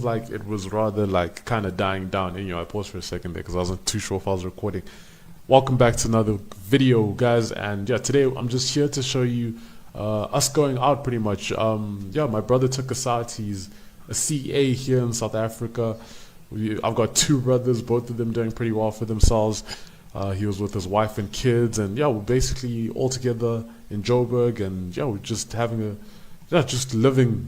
like it was rather like kind of dying down. And I paused for a second there because I wasn't too sure if I was recording. Welcome back to another video, guys. And yeah, today I'm just here to show you us going out pretty much. Yeah, my brother took us out. He's a CA here in South Africa. I've got two brothers, both of them doing pretty well for themselves. He was with his wife and kids, and yeah, we're basically all together in Joburg, and yeah, we're just having just living.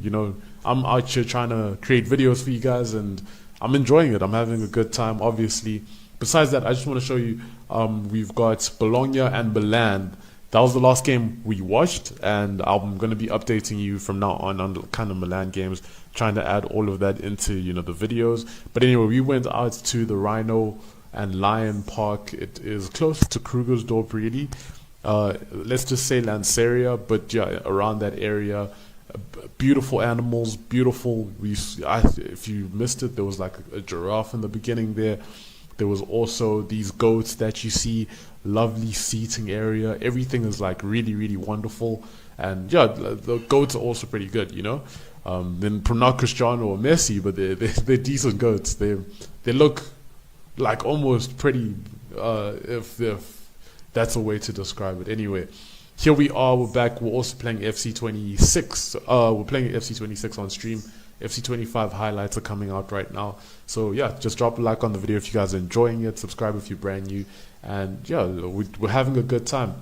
I'm out here trying to create videos for you guys, and I'm enjoying it. I'm having a good time, obviously. Besides that, I just want to show you, we've got Bologna and Milan. That was the last game we watched, and I'm going to be updating you from now on the kind of Milan games, trying to add all of that into, the videos. But anyway, we went out to the Rhino and Lion Park. It is close to Krugersdorp, really. Let's just say Lanseria, but yeah, around that area. Beautiful animals, beautiful. If you missed it, there was like a giraffe in the beginning there. There was also these goats that you see. Lovely seating area. Everything is like really, really wonderful. And yeah, the goats are also pretty good. Then not Cristiano or Messi, but they're decent goats. They look like almost pretty. If that's a way to describe it. Anyway. Here we are, we're back. We're also playing FC26. We're playing FC26 on stream. FC25 highlights are coming out right now. So yeah, just drop a like on the video if you guys are enjoying it. Subscribe if you're brand new. And yeah, we're having a good time.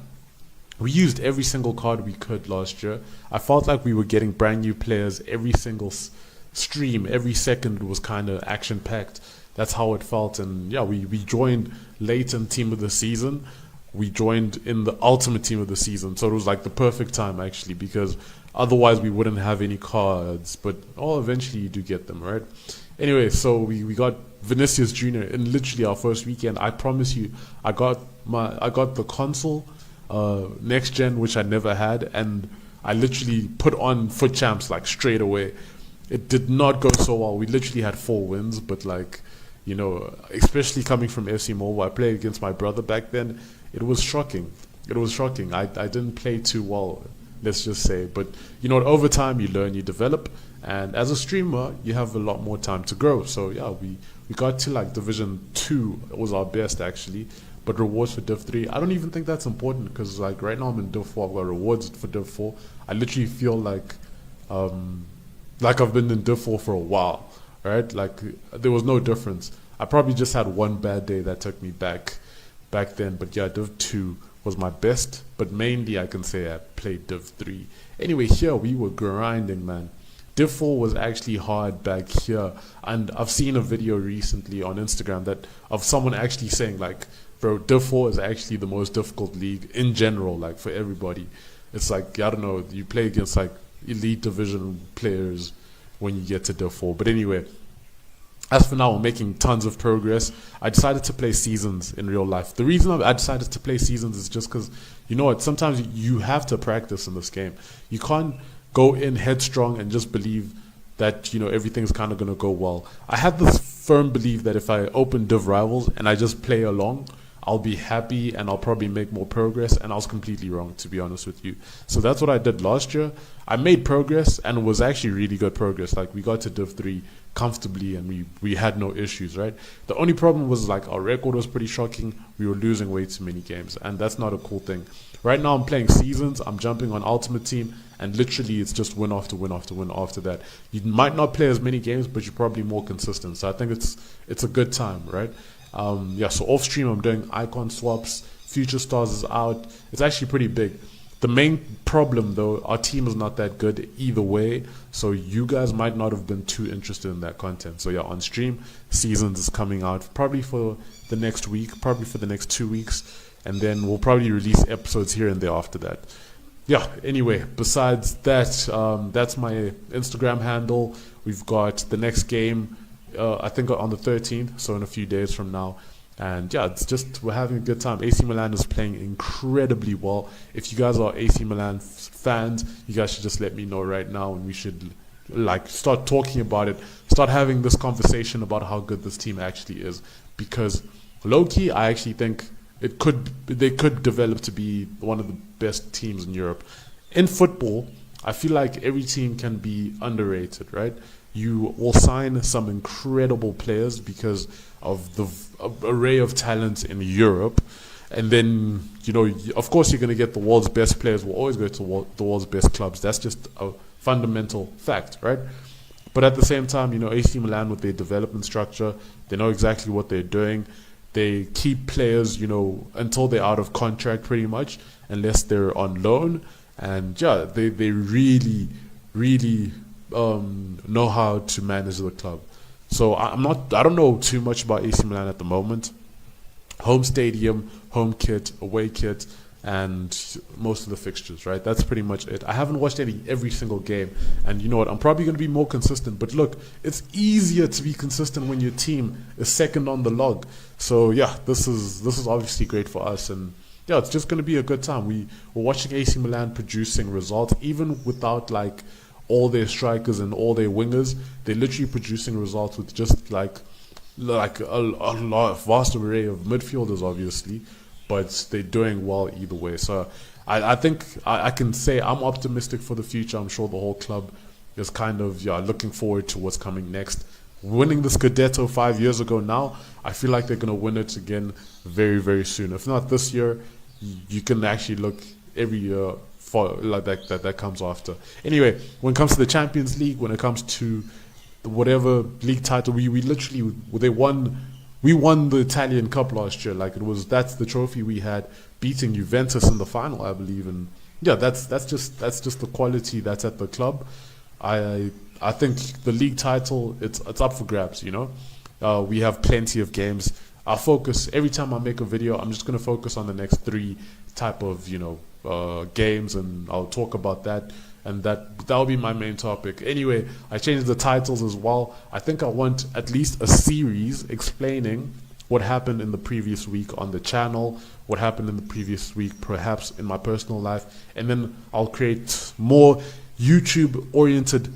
We used every single card we could last year. I felt like we were getting brand new players every single stream. Every second was kind of action-packed. That's how it felt. And yeah, we joined late in Team of the Season. We joined in the ultimate team of the season, so it was like the perfect time actually, because otherwise we wouldn't have any cards, but eventually you do get them, right? Anyway, so we got Vinicius Jr. in literally our first weekend. I promise you, I got the console next gen, which I never had, and I literally put on foot champs like straight away. It did not go so well. We literally had 4 wins, but like, especially coming from FC Mobile, I played against my brother back then. It was shocking. It was shocking. I didn't play too well, let's just say. But, over time you learn, you develop. And as a streamer, you have a lot more time to grow. So, yeah, we got to like Division 2. It was our best, actually. But rewards for Div 3, I don't even think that's important. Because, like, right now I'm in Div 4. I've got rewards for Div 4. I literally feel like I've been in Div 4 for a while. Right? Like, there was no difference. I probably just had one bad day that took me back then, but yeah, Div 2 was my best, but mainly I can say I played Div 3. Anyway, here we were grinding, man. Div 4 was actually hard back here, and I've seen a video recently on Instagram of someone actually saying like, bro, Div 4 is actually the most difficult league in general, like for everybody. It's like, I don't know, you play against like elite division players when you get to Div 4, but anyway. As for now, we're making tons of progress. I decided to play seasons in real life. The reason I decided to play seasons is just because, sometimes you have to practice in this game. You can't go in headstrong and just believe that, everything's kind of going to go well. I had this firm belief that if I open Div Rivals and I just play along, I'll be happy and I'll probably make more progress, and I was completely wrong, to be honest with you. So that's what I did last year. I made progress, and it was actually really good progress. Like, we got to Div 3 comfortably, and we had no issues, right? The only problem was like our record was pretty shocking. We were losing way too many games, and that's not a cool thing. Right now I'm playing seasons. I'm jumping on ultimate team, and literally it's just win after win after win after that. You might not play as many games, but you're probably more consistent. So I think it's a good time, right? Yeah, so off stream I'm doing icon swaps. Future Stars is out. It's actually pretty big. The main problem, though, our team is not that good either way, so you guys might not have been too interested in that content. So yeah, on stream, Seasons is coming out probably for the next week, probably for the next 2 weeks, and then we'll probably release episodes here and there after that. Yeah, anyway, besides that, that's my Instagram handle. We've got the next game, I think on the 13th, so in a few days from now. And yeah, we're having a good time. AC Milan is playing incredibly well. If you guys are AC Milan fans, you guys should just let me know right now, and we should like start talking about it, start having this conversation about how good this team actually is. Because low-key, I actually think they could develop to be one of the best teams in Europe. In football, I feel like every team can be underrated, right? you will sign some incredible players because of the array of talent in Europe. And then, of course, you're going to get the world's best players will always go to the world's best clubs. That's just a fundamental fact, right? But at the same time, AC Milan with their development structure, they know exactly what they're doing. They keep players, until they're out of contract pretty much, unless they're on loan. And yeah, they really, really know how to manage the club. So I don't know too much about AC Milan at the moment. Home stadium, home kit, away kit, and most of the fixtures, right? That's pretty much it. I haven't watched every single game, and you know what? I'm probably going to be more consistent. But look, it's easier to be consistent when your team is second on the log. So yeah, this is obviously great for us, and yeah, it's just going to be a good time. We're watching AC Milan producing results, even without like all their strikers and all their wingers. They're literally producing results with just like a vast array of midfielders, obviously, but they're doing well either way. So I think I can say I'm optimistic for the future. I'm sure the whole club is kind of looking forward to what's coming next. Winning the Scudetto 5 years ago now, I feel like they're going to win it again very, very soon. If not this year, you can actually look every year for like that comes after. Anyway, when it comes to the Champions League, when it comes to whatever league title, we won the Italian Cup last year. That's the trophy we had, beating Juventus in the final, I believe. And yeah, that's just the quality that's at the club. I think the league title, it's up for grabs. We have plenty of games. I'll focus every time I make a video. I'm just gonna focus on the next 3 type of games, and I'll talk about that. And that'll be my main topic. Anyway, I changed the titles as well. I think I want at least a series explaining what happened in the previous week on the channel, what happened in the previous week perhaps in my personal life, and then I'll create more YouTube-oriented,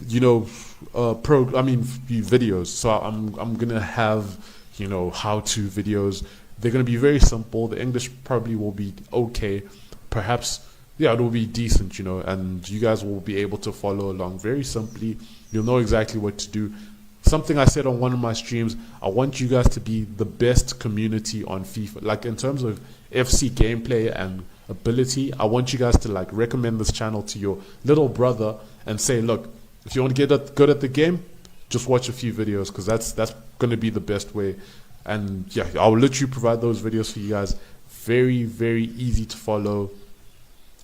videos. So I'm gonna have how-to videos. They're gonna be very simple. The English probably will be okay, perhaps. Yeah, it will be decent, and you guys will be able to follow along very simply. You'll know exactly what to do. Something I said on one of my streams, I want you guys to be the best community on FIFA. Like in terms of FC gameplay and ability, I want you guys to recommend this channel to your little brother and say, look, if you want to get good at the game, just watch a few videos, because that's going to be the best way. And yeah, I'll literally provide those videos for you guys. Very, very easy to follow.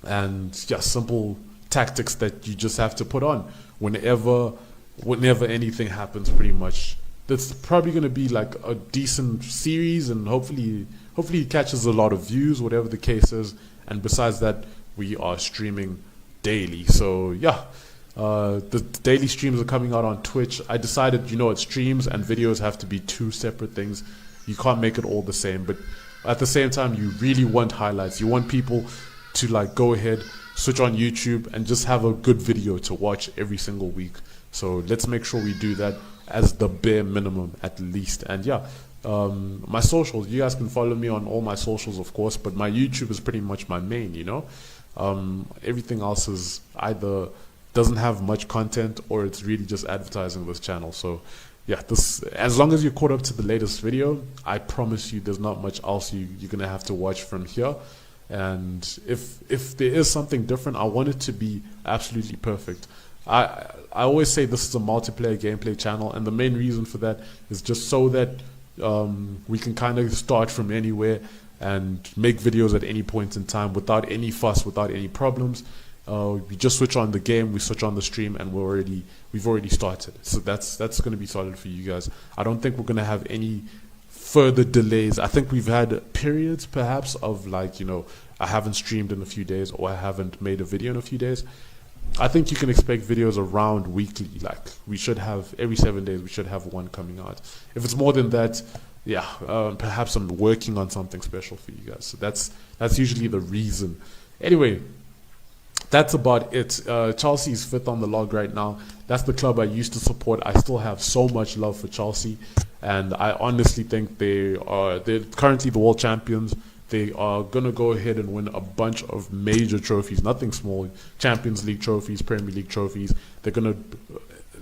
And just simple tactics that you just have to put on whenever anything happens, pretty much. That's probably going to be like a decent series, and hopefully it catches a lot of views, whatever the case is. And besides that, we are streaming daily. So yeah, the daily streams are coming out on Twitch. I decided, streams and videos have to be 2 separate things. You can't make it all the same, but at the same time, you really want highlights. You want people to go ahead, switch on YouTube, and just have a good video to watch every single week. So let's make sure we do that as the bare minimum at least. And yeah, my socials, you guys can follow me on all my socials, of course, but my YouTube is pretty much my main. Everything else is either doesn't have much content, or it's really just advertising this channel. So yeah, as long as you're caught up to the latest video, I promise you there's not much else you're gonna have to watch from here. And if there is something different, I want it to be absolutely perfect. I always say this is a multiplayer gameplay channel, and the main reason for that is just so that we can kind of start from anywhere and make videos at any point in time without any fuss, without any problems. We just switch on the game, we switch on the stream, and we've already started. So that's going to be solid for you guys. I don't think we're going to have any further delays. I think we've had periods perhaps of I haven't streamed in a few days, or I haven't made a video in a few days. I think you can expect videos around weekly. We should have every 7 days, we should have one coming out. If it's more than that, yeah, perhaps I'm working on something special for you guys. So that's usually the reason. Anyway, that's about it. Chelsea is 5th on the log right now. That's the club I used to support. I still have so much love for Chelsea, and I honestly think they're currently the world champions. They are going to go ahead and win a bunch of major trophies, nothing small. Champions League trophies, Premier League trophies. They're going to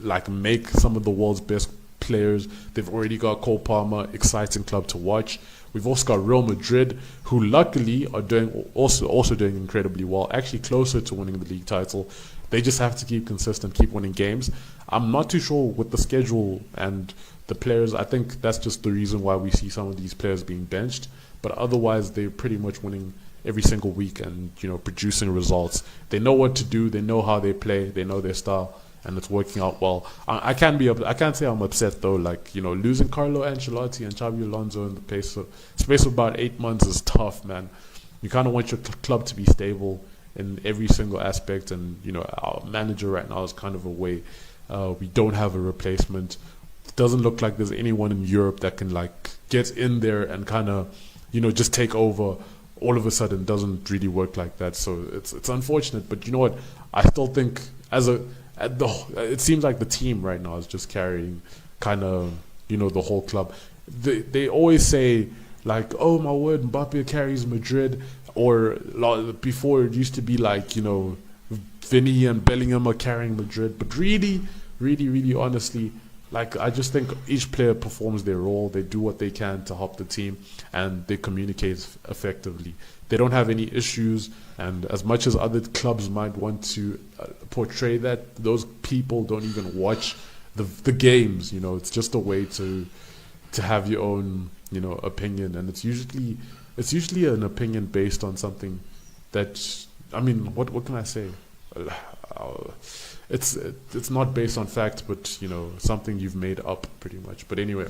like make some of the world's best players. They've already got Cole Palmer, exciting club to watch. We've also got Real Madrid, who luckily are doing also doing incredibly well, actually closer to winning the league title. They just have to keep consistent, keep winning games. I'm not too sure with the schedule and the players. I think that's just the reason why we see some of these players being benched. But otherwise, they're pretty much winning every single week and, you know, producing results. They know what to do. They know how they play. They know their style, and it's working out well. I can't say I'm upset though. Like, you know, losing Carlo Ancelotti and Xabi Alonso in the space of about 8 months is tough, man. You kind of want your club to be stable in every single aspect, and you know, our manager right now is kind of away. We don't have a replacement. It doesn't look like there's anyone in Europe that can like get in there and kind of, you know, just take over. All of a sudden, doesn't really work like that. So it's unfortunate, but you know what? I still think it seems like the team right now is just carrying kind of, you know, the whole club. They always say like, oh my word, Mbappe carries Madrid, or before it used to be like, you know, Vinny and Bellingham are carrying Madrid. But really, honestly, like, I just think each player performs their role. They do what they can to help the team, and they communicate effectively. They don't have any issues, and as much as other clubs might want to portray that, those people don't even watch the games. You know, it's just a way to have your own, you know, opinion, and it's usually an opinion based on something that, I mean, what can I say? It's not based on fact, but you know, something you've made up pretty much. But anyway,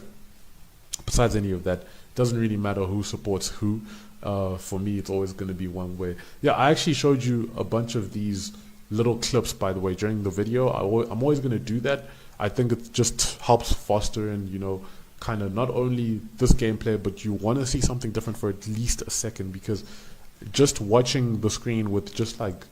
besides any of that, it doesn't really matter who supports who. For me, it's always going to be one way. Yeah, I actually showed you a bunch of these little clips, by the way, during the video. I'm always going to do that. I think it just helps foster and, you know, kind of not only this gameplay, but you want to see something different for at least a second, because just watching the screen with just like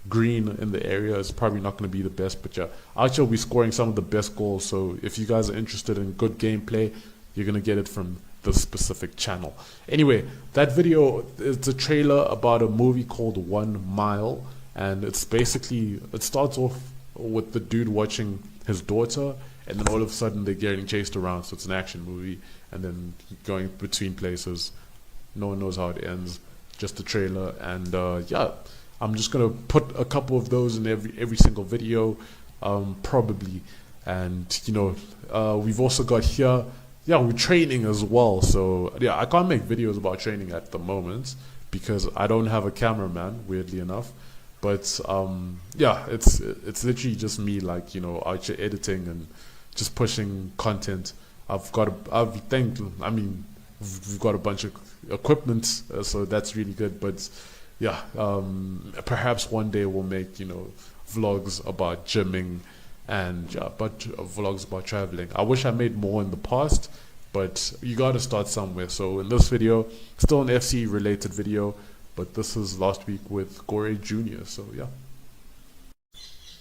green in the area is probably not going to be the best. But yeah, actually we'll be scoring some of the best goals. So if you guys are interested in good gameplay, you're going to get it from the specific channel. Anyway, that video is a trailer about a movie called 1 Mile, and it's basically, it starts off with the dude watching his daughter, and then all of a sudden they're getting chased around. So it's an action movie, and then going between places. No one knows how it ends, just a trailer. And yeah, I'm just gonna put a couple of those in every single video, probably. And you know, we've also got here, yeah, we're training as well. So yeah, I can't make videos about training at the moment because I don't have a cameraman, weirdly enough. But yeah, it's literally just me, like, you know, out here editing and just pushing content. We've got a bunch of equipment, so that's really good. But yeah, perhaps one day we'll make, you know, vlogs about gymming and yeah, but vlogs about traveling. I wish I made more in the past, but you got to start somewhere. So in this video, still an FC related video, but this is last week with Gore Jr. So yeah.